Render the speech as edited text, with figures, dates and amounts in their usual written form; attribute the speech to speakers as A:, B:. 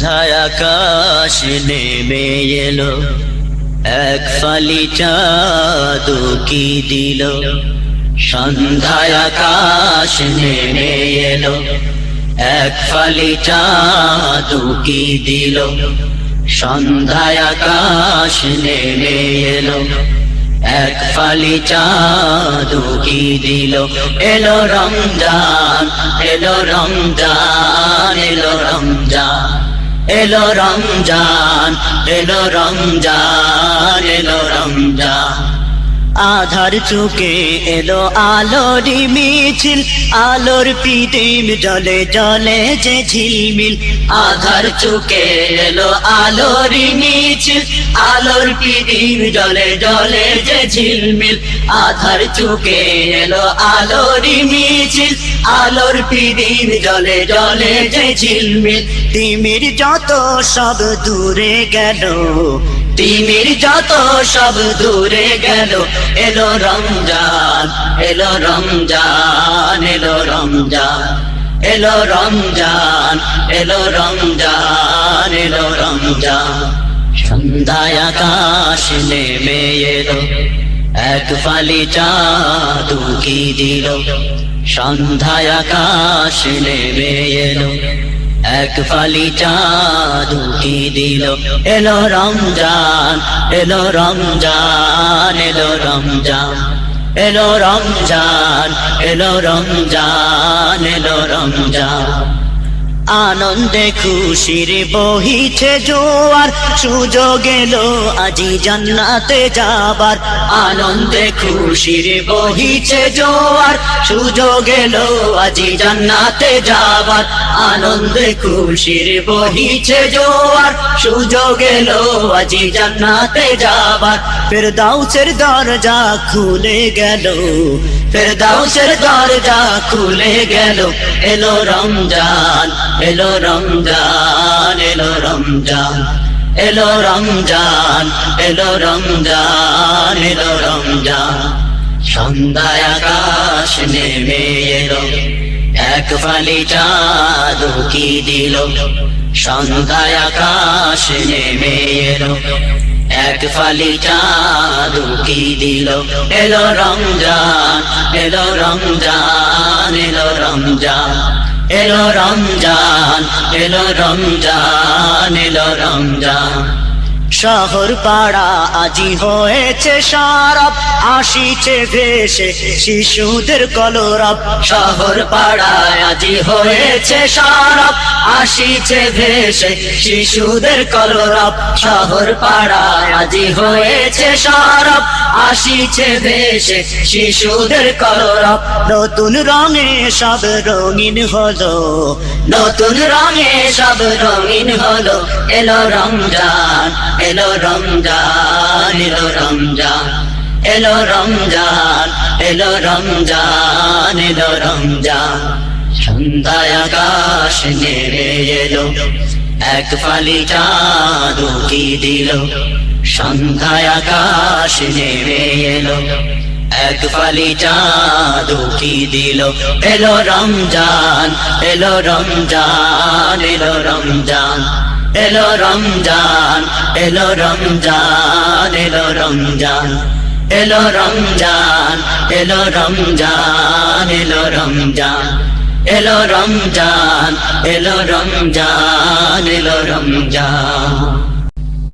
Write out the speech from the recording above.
A: সন্ধ্যায় আকাশ নেমে এলো, এক ফালি চাঁদ কি দিল। সন্ধ্যায় আকাশ নেমে এলো, এক ফালি চাঁদ কি দিল। সন্ধ্যায় আকাশ নেমে এলো, এক ফালি চাঁদ কি দিল। এলো রমজান, এলো রমজান, এলো রমজান, এলো রমজান, এলো রমজান, এলো রমজান। আধার চুকে এলো আলোরি মিছিল, আলোর পিদিম জলে জলে যে ঝিলমিল। আধার চুকে এলো আলোরি মিছিল, আলোর পিদিম জলে জলে যে ঝিলমিল। আধার চুকে এলো আলোরি মিছিল, আলোর পিদিম জলে জলে যে ঝিলমিল। তিমির যত সব দূরে গেল, তিমির যত সব দূরে গেল। এলো রমজান, এলো রমজান, এলো রমজান, এলো রমজান, এলো রমজান, এলো রমজান। সন্ধ্যায় আকাশ নেমে এলো, এক ফালি চাঁদ কি দিল। সন্ধ্যায় আকাশ নেমে এলো, এক ফালি চাঁদ কি দিল। এলো রমজান, এলো রমজান, এলো রমজান, এলো রমজান, এলো রমজান, এলো রমজান। আনন্দে খুশির বহিছে জোয়ার, সুযোগ এলো আজি জান্নাতে যাবার। আনন্দে খুশির বহিছে জোয়ার, সুযোগ এলো আজি জান্নাতে যাবার। আনন্দে খুশির বহিছে জোয়ার, সুযোগ এলো আজি জান্নাতে যাবার। ফেরদাউসের দরজা খুলে গেল, ফেরদাউসের দরজা খুলে গেল। এলো রমজান, এলো রমজান, এলো রমজান, এলো রমজান, এলো রমজান, এলো রমজান। সন্ধ্যায় আকাশ নেমে এলো, এক ফালি চাঁদ কি দিল। সন্ধ্যায় আকাশ নেমে এলো, এক ফালি চাঁদ কি দিল। এলো রমজান, এলো রমজান, এলো রমজান, এলো রমজান, এলো রমজান, এলো রমজান। শহর পাড়া আজি হয়েছে সারাপ, আসিছে ভেসে শিশুদের কলরব। শহর পাড়ায় আজি হয়েছে সারাপ, আসিছে ভেসে শিশুদের কলরব। শহর পাড়ায় আজি হয়েছে সারাপ, আসিছে ভেসে শিশুদের কলরব। নতুন রঙে সব রঙিন হলো, নতুন রঙে সব রঙিন হলো। এলো রমজান, এলো রমজান, এলো রমজান, এলো রমজান, এলো রমজান, এলো রমজান। সন্ধ্যায় আকাশ নেমে এলো, এক ফালি চাঁদ কি দিল। সন্ধ্যায় আকাশ নেমে এলো, এক ফালি চাঁদ কি দিল। এলো রমজান, এলো রমজান, এলো রমজান, এলো রমজান, এলো রমজান, এলো রমজান, এলো রমজান, এলো রমজান, এলো রমজান, এলো রমজান, এলো রমজান, এলো রমজান।